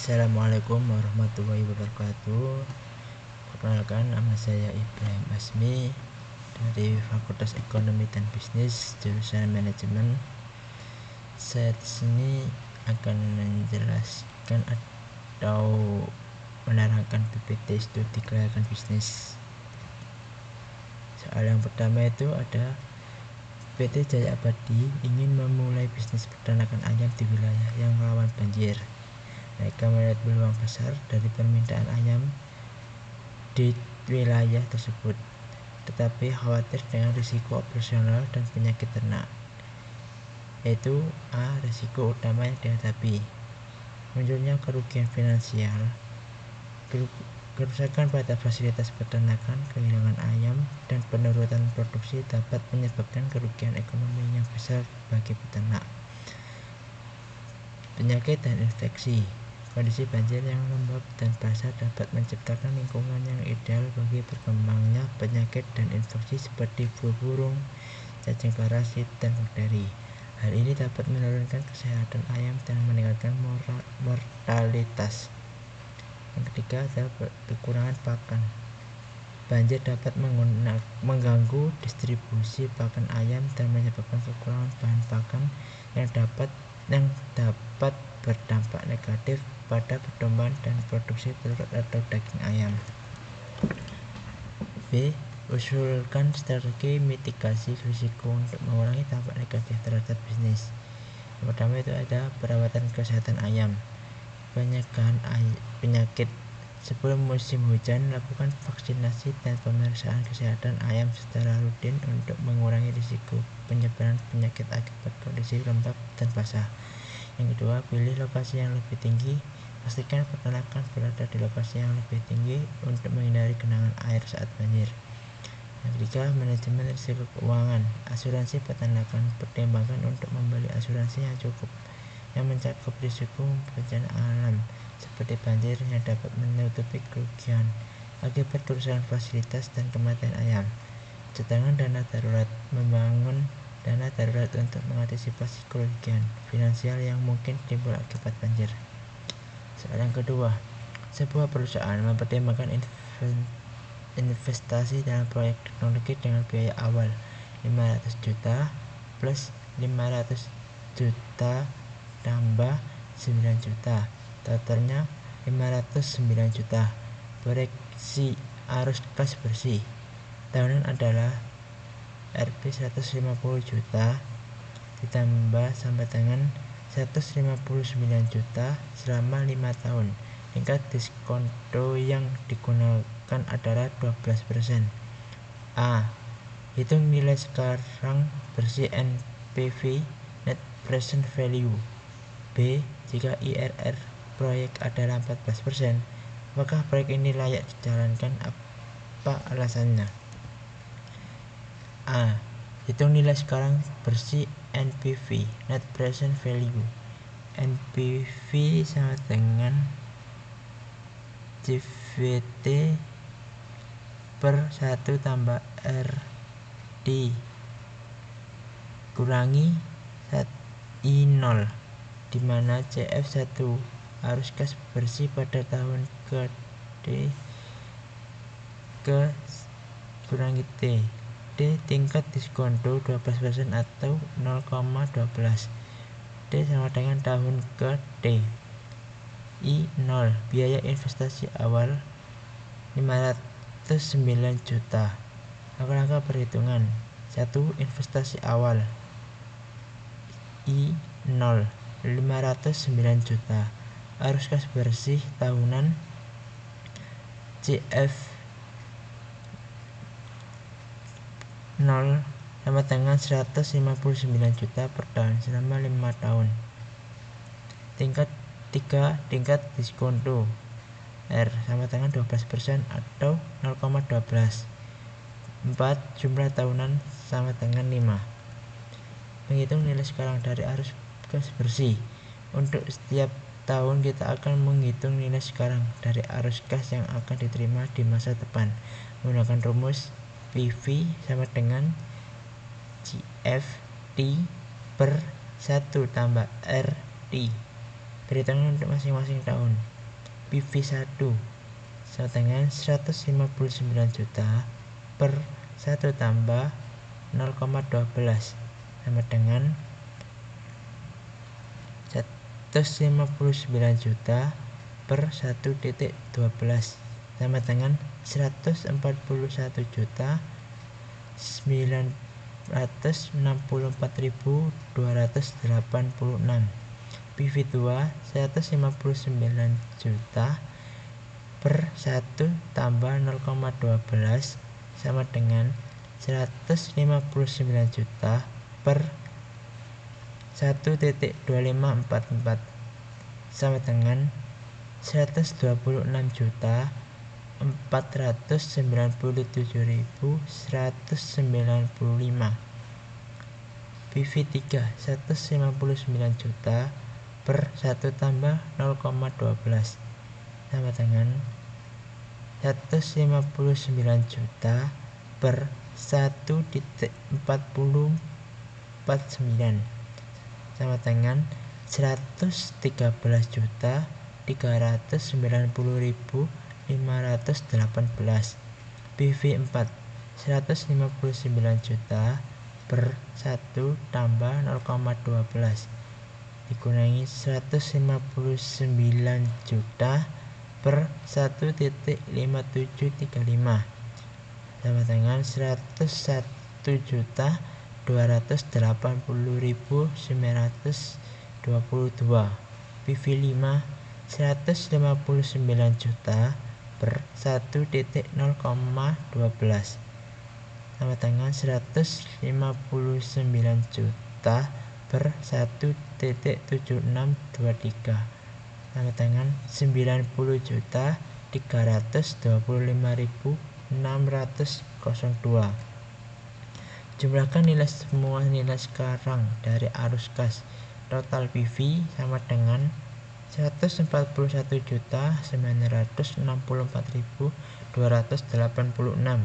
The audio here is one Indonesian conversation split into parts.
Assalamualaikum warahmatullahi wabarakatuh. Perkenalkan, nama saya Ibrahim Asmi dari Fakultas Ekonomi dan Bisnis jurusan Manajemen. Saya di sini akan menjelaskan atau menerangkan PPT studi kelayakan bisnis. Soal yang pertama itu ada PT Jaya Abadi ingin memulai bisnis peternakan ayam di wilayah yang rawan banjir. Mereka melihat peluang besar dari permintaan ayam di wilayah tersebut, tetapi khawatir dengan risiko operasional dan penyakit ternak, yaitu A. Risiko utama yang dihadapi: munculnya kerugian finansial, kerusakan pada fasilitas peternakan, kehilangan ayam, dan penurunan produksi dapat menyebabkan kerugian ekonomi yang besar bagi peternak. Penyakit dan infeksi. Kondisi banjir yang lembab dan basah dapat menciptakan lingkungan yang ideal bagi berkembangnya penyakit dan infeksi seperti flu burung, cacing parasit, dan bakteri. Hal ini dapat menurunkan kesehatan ayam dan meningkatkan mortalitas. Yang ketiga adalah kekurangan pakan. Banjir dapat mengganggu distribusi pakan ayam dan menyebabkan kekurangan bahan pakan yang dapat berdampak negatif pada pertumbuhan dan produksi telur atau daging ayam. B. Usulkan strategi mitigasi risiko untuk mengurangi dampak negatif terhadap bisnis. Yang pertama itu ada perawatan kesehatan ayam. Pencegahan penyakit. Sebelum musim hujan, lakukan vaksinasi dan pemeriksaan kesehatan ayam secara rutin untuk mengurangi risiko penyebaran penyakit akibat kondisi lembab dan basah. Yang kedua, pilih lokasi yang lebih tinggi. Pastikan peternakan berada di lokasi yang lebih tinggi untuk menghindari genangan air saat banjir. Yang ketiga, manajemen risiko keuangan. Asuransi peternakan. Pertimbangkan untuk membeli asuransi yang cukup yang mencakup risiko bencana alam seperti banjir yang dapat menutupi kerugian akibat kerusakan fasilitas dan kematian ayam. Cadangan dana darurat. Membangun dana darurat untuk mengantisipasi kerugian finansial yang mungkin timbul akibat banjir. Soal yang kedua, sebuah perusahaan mempertimbangkan investasi dalam proyek teknologi dengan biaya awal 500 juta plus 500 juta tambah 9 juta, totalnya 509 juta. Proyeksi arus kas bersih tahunan adalah Rp 150 juta ditambah sampai dengan 159 juta selama 5 tahun. Tingkat diskonto yang digunakan adalah 12%. A. Hitung nilai sekarang bersih NPV (Net Present Value). B. Jika IRR proyek adalah 14%, apakah proyek ini layak dijalankan? Apa alasannya? A. Hitung nilai sekarang bersih NPV (Net Present Value). NPV sama dengan CVT per 1 tambah RD kurangi I0, di mana CF1 arus kas bersih pada tahun ke kurangi T. D. Tingkat diskonto 12% atau 0,12. D sama dengan tahun ke T. I0. Biaya investasi awal 509 juta. Langkah-langkah perhitungan. 1. Investasi awal I0 509 juta. Arus kas bersih tahunan CF 0 sama dengan 159 juta per tahun selama 5 tahun. Tingkat 3. Tingkat diskonto R sama dengan 12% atau 0,12. 4. Jumlah tahunan sama dengan 5. Menghitung nilai sekarang dari arus kas bersih. Untuk setiap tahun kita akan menghitung nilai sekarang dari arus kas yang akan diterima di masa depan menggunakan rumus PV sama dengan CFT per 1 tambah RT Perhitungan untuk masing-masing tahun. PV1 sama dengan 159 juta per 1 tambah 0,12 sama dengan 159 juta per 1,12 sama dengan 141 juta 964.286. PV2 159 juta per 1 tambah 0,12 sama dengan 159 juta per 1,2544 sama dengan 126 juta 497.195. PV3 159 juta per 1 tambah 0,12 sama dengan 159 juta per 1,4049 sama dengan 113 juta 390.518. PV4 159 juta per 1 tambah 0,12 dikurangi 159 juta per 1,5735 sama dengan 101 juta 280.922. PV5 159 juta per 1,0,12 sama dengan 159 juta per 1,7623 sama dengan 90 juta 325.602. Jumlahkan nilai semua nilai sekarang dari arus gas. Total PV sama dengan 141.964.286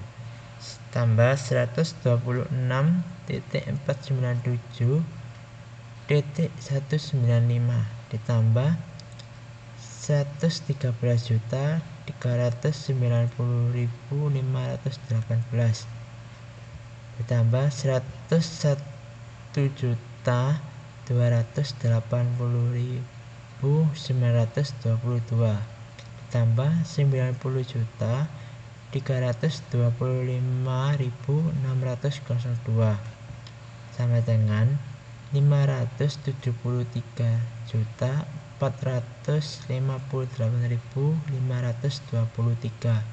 tambah 126.497.195 ditambah 113.390.518 ditambah 101.280.922 ditambah 90 juta 325.602 sama dengan 573 juta 458.523.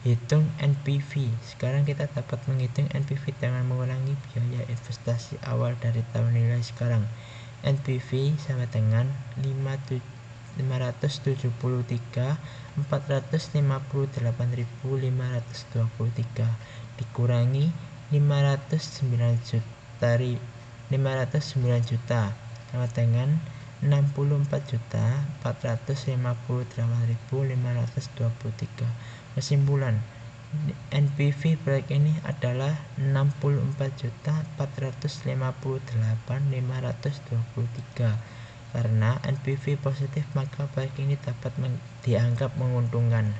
Hitung NPV. Sekarang kita dapat menghitung NPV dengan mengurangi biaya investasi awal dari tahun nilai sekarang. NPV sama dengan 573.458.523 dikurangi 509 juta sama dengan 64.458.523. Kesimpulan, NPV proyek ini adalah 64.458.523. Karena NPV positif, maka proyek ini dapat dianggap menguntungkan.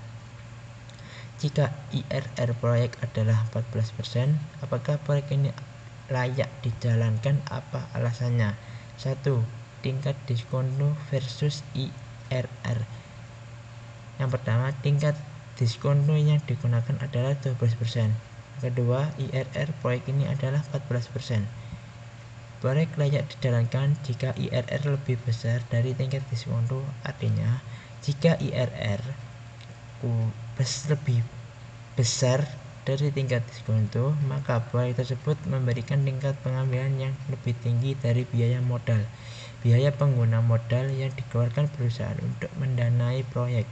Jika IRR proyek adalah 14%, apakah proyek ini layak dijalankan? Apa alasannya? 1. Tingkat diskonto versus IRR. Yang pertama, tingkat diskonto yang digunakan adalah 12%. Kedua, IRR proyek ini adalah 14%. Proyek layak dijalankan jika IRR lebih besar dari tingkat diskonto. Artinya, jika IRR lebih besar dari tingkat diskonto, maka proyek tersebut memberikan tingkat pengambilan yang lebih tinggi dari biaya modal. Biaya pengguna modal yang dikeluarkan perusahaan untuk mendanai proyek,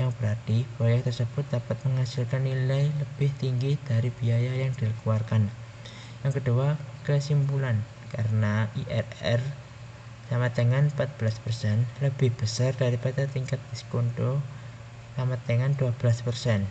yang berarti proyek tersebut dapat menghasilkan nilai lebih tinggi dari biaya yang dikeluarkan. Yang kedua, kesimpulan, karena IRR sama dengan 14% lebih besar daripada tingkat diskonto sama dengan 12%,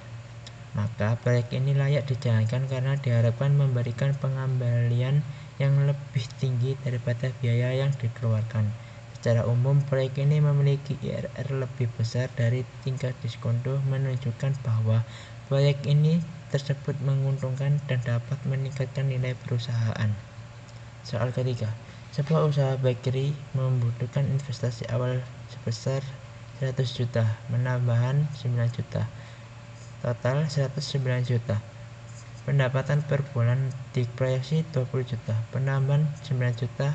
maka proyek ini layak dijalankan karena diharapkan memberikan pengembalian yang lebih tinggi daripada biaya yang dikeluarkan. Secara umum, proyek ini memiliki IRR lebih besar dari tingkat diskonto, menunjukkan bahwa proyek ini tersebut menguntungkan dan dapat meningkatkan nilai perusahaan. Soal ketiga, sebuah usaha bakery membutuhkan investasi awal sebesar 100 juta, penambahan 9 juta, total 109 juta. Pendapatan per bulan diproyeksi 20 juta, penambahan 9 juta,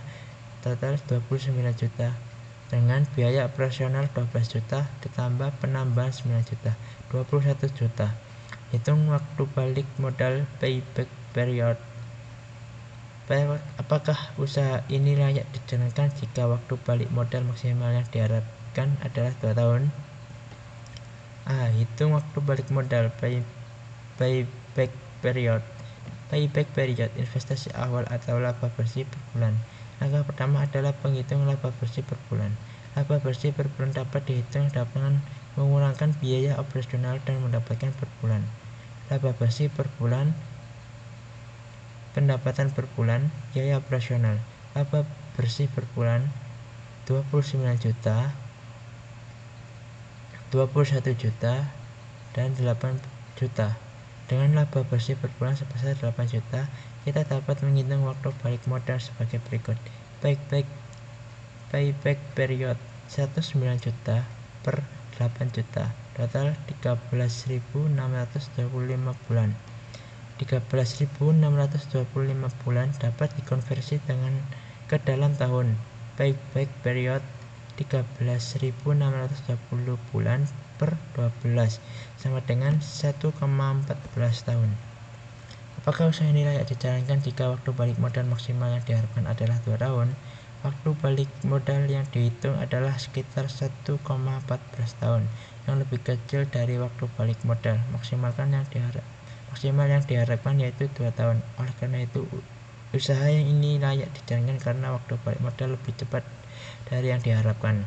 total 29 juta. Dengan biaya operasional 12 juta ditambah penambahan 9 juta, 21 juta. Hitung waktu balik modal payback period. Apakah usaha ini layak dijalankan jika waktu balik modal maksimal yang diharapkan adalah 2 tahun? A. Hitung waktu balik modal payback period. Payback period investasi awal atau laba bersih per bulan. Langkah pertama adalah penghitung laba bersih per bulan. Laba bersih per bulan dapat dihitung dengan mengurangkan biaya operasional dan mendapatkan per bulan. Laba bersih per bulan, pendapatan per bulan, biaya operasional. Laba bersih per bulan 29 juta, 21 juta, dan 8 juta. Dengan laba bersih per bulan sebesar 8 juta, kita dapat menghitung waktu balik modal sebagai berikut. Payback period 19 juta per 8 juta, total 13.625 bulan. 13.625 bulan dapat dikonversi ke dalam tahun. Payback period 13.620 bulan per 12 sama dengan 1,14 tahun. Apakah usaha ini layak dijalankan jika waktu balik modal maksimal yang diharapkan adalah 2 tahun? Waktu balik modal yang dihitung adalah sekitar 1,14 tahun, yang lebih kecil dari waktu balik modal maksimal yang diharapkan yaitu 2 tahun. Oleh karena itu, usaha yang ini layak dijalankan karena waktu balik modal lebih cepat dari yang diharapkan.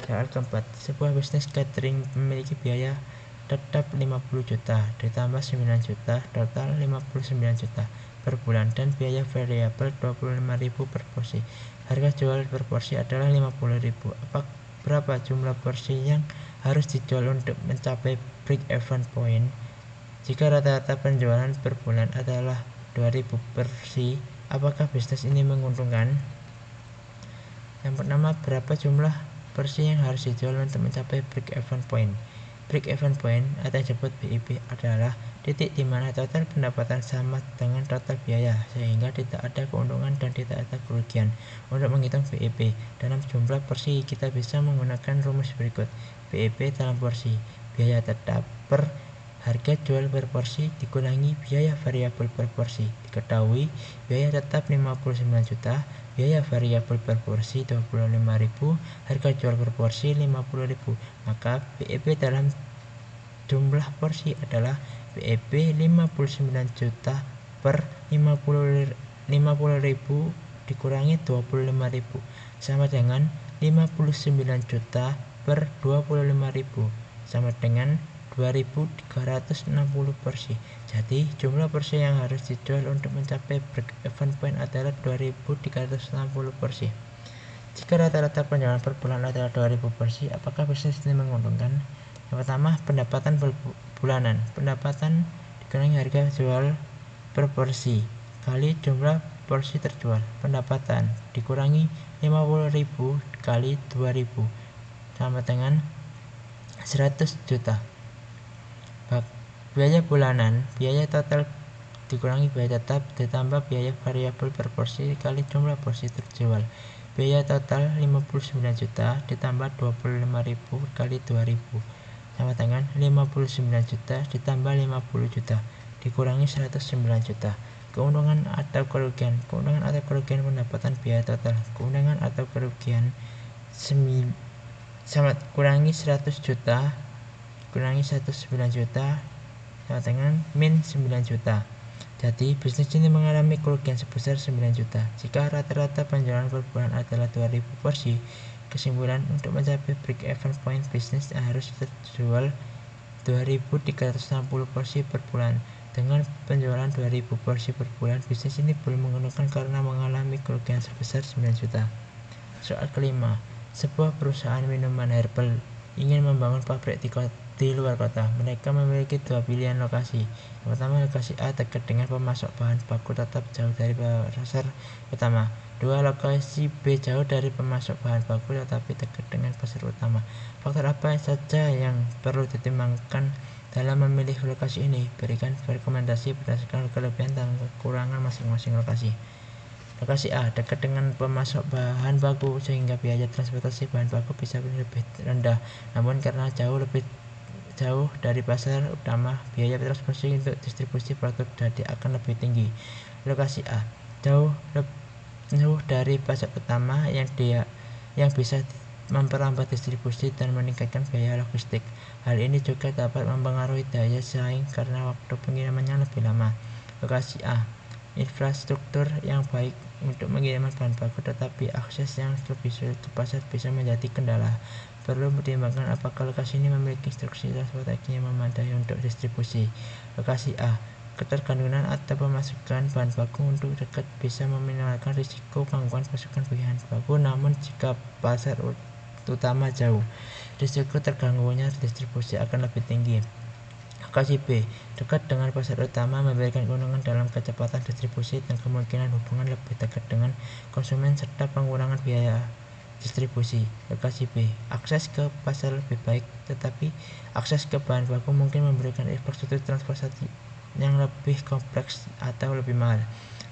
Soal keempat, sebuah bisnis catering memiliki biaya tetap 50 juta ditambah 9 juta, total 59 juta per bulan, dan biaya variabel 25.000 per porsi. Harga jual per porsi adalah 50.000. Berapa jumlah porsi yang harus dijual untuk mencapai break-even point? Jika rata-rata penjualan per bulan adalah 2.000 porsi, apakah bisnis ini menguntungkan? Yang pertama, berapa jumlah porsi yang harus dijual untuk mencapai break-even point? Break-even point atau disebut BIP adalah titik di mana total pendapatan sama dengan total biaya, sehingga tidak ada keuntungan dan tidak ada kerugian. Untuk menghitung BIP dalam jumlah porsi, kita bisa menggunakan rumus berikut. BIP dalam porsi, biaya tetap per harga jual per porsi dikurangi biaya variabel per porsi. Diketahui biaya tetap 59 juta, biaya variabel per porsi 25.000, harga jual per porsi 50.000. Maka BEP dalam jumlah porsi adalah BEP 59 juta per 50.000 dikurangi 25.000 sama dengan 59 juta per 25.000 sama dengan 2.360 porsi. Jadi jumlah porsi yang harus dijual untuk mencapai break-even point adalah 2.360 porsi. Jika rata-rata penjualan per bulan adalah 2.000 porsi, apakah bisnis ini menguntungkan? Yang pertama, pendapatan bulanan. Pendapatan dikurangi harga jual per porsi kali jumlah porsi terjual. Pendapatan dikurangi 50.000 kali 2.000 sama dengan 100 juta. Biaya bulanan, biaya total dikurangi biaya tetap ditambah biaya variabel per porsi kali jumlah porsi terjual. Biaya total 59 juta ditambah 25.000 kali 2.000 sama dengan 59 juta ditambah 50 juta dikurangi 109 juta. Keuntungan atau kerugian. Keuntungan atau kerugian pendapatan biaya total. Keuntungan atau kerugian sama kurangi 100 juta kurangi 109 juta sama dengan min 9 juta. Jadi bisnis ini mengalami kerugian sebesar 9 juta. Jika rata-rata penjualan per bulan adalah 2.000 porsi, kesimpulan untuk mencapai break-even point bisnis harus terjual 2.360 porsi per bulan. Dengan penjualan 2.000 porsi per bulan, bisnis ini belum menguntungkan karena mengalami kerugian sebesar 9 juta. Soal kelima, Sebuah perusahaan minuman herbal ingin membangun pabrik di luar kota. Mereka memiliki dua pilihan lokasi. Yang pertama, lokasi A dekat dengan pemasok bahan baku tetap jauh dari pasar utama. Dua, lokasi B jauh dari pemasok bahan baku tetapi dekat dengan pasar utama. Faktor apa saja yang perlu dipertimbangkan dalam memilih lokasi ini? Berikan rekomendasi berdasarkan kelebihan dan kekurangan masing-masing lokasi. Lokasi A dekat dengan pemasok bahan baku sehingga biaya transportasi bahan baku bisa lebih rendah. Namun karena jauh dari pasar utama, biaya transportasi untuk distribusi produk jadi akan lebih tinggi. Lokasi A jauh dari pasar utama yang bisa memperlambat distribusi dan meningkatkan biaya logistik. Hal ini juga dapat mempengaruhi daya saing karena waktu pengirimannya lebih lama. Lokasi A infrastruktur yang baik untuk pengiriman bahan baku tetapi akses yang lebih sulit ke pasar bisa menjadi kendala. Perlu pertimbangkan apakah lokasi ini memiliki instruksi transportasi yang memadai untuk distribusi. Lokasi A ketergantungan atau pemasukan bahan baku untuk dekat bisa meminimalkan risiko gangguan pasokan bahan baku, namun jika pasar utama jauh, risiko terganggunya distribusi akan lebih tinggi. Lokasi B dekat dengan pasar utama memberikan keuntungan dalam kecepatan distribusi dan kemungkinan hubungan lebih dekat dengan konsumen serta pengurangan biaya distribusi. Lokasi B akses ke pasar lebih baik, tetapi akses ke bahan baku mungkin memberikan infrastruktur transportasi yang lebih kompleks atau lebih mahal.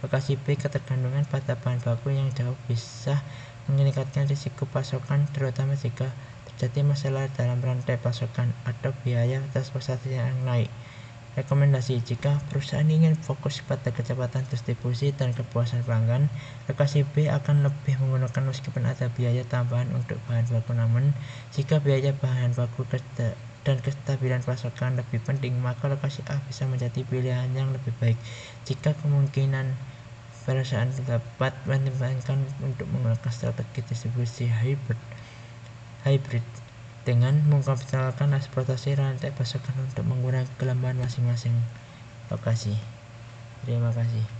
Lokasi B ketergantungan pada bahan baku yang jauh bisa meningkatkan risiko pasokan, terutama jika terjadi masalah dalam rantai pasokan atau biaya transportasi yang naik. Rekomendasi: jika perusahaan ingin fokus pada kecepatan distribusi dan kepuasan pelanggan, lokasi B akan lebih menggunakan meskipun ada biaya tambahan untuk bahan baku. Namun, jika biaya bahan baku dan kestabilan pasokan lebih penting, maka lokasi A bisa menjadi pilihan yang lebih baik. Jika kemungkinan, perusahaan dapat mempertimbangkan untuk menggunakan strategi distribusi hybrid dengan mengoptimalkan transportasi rantai pasokan untuk mengurangi kelemahan masing-masing lokasi. Terima kasih.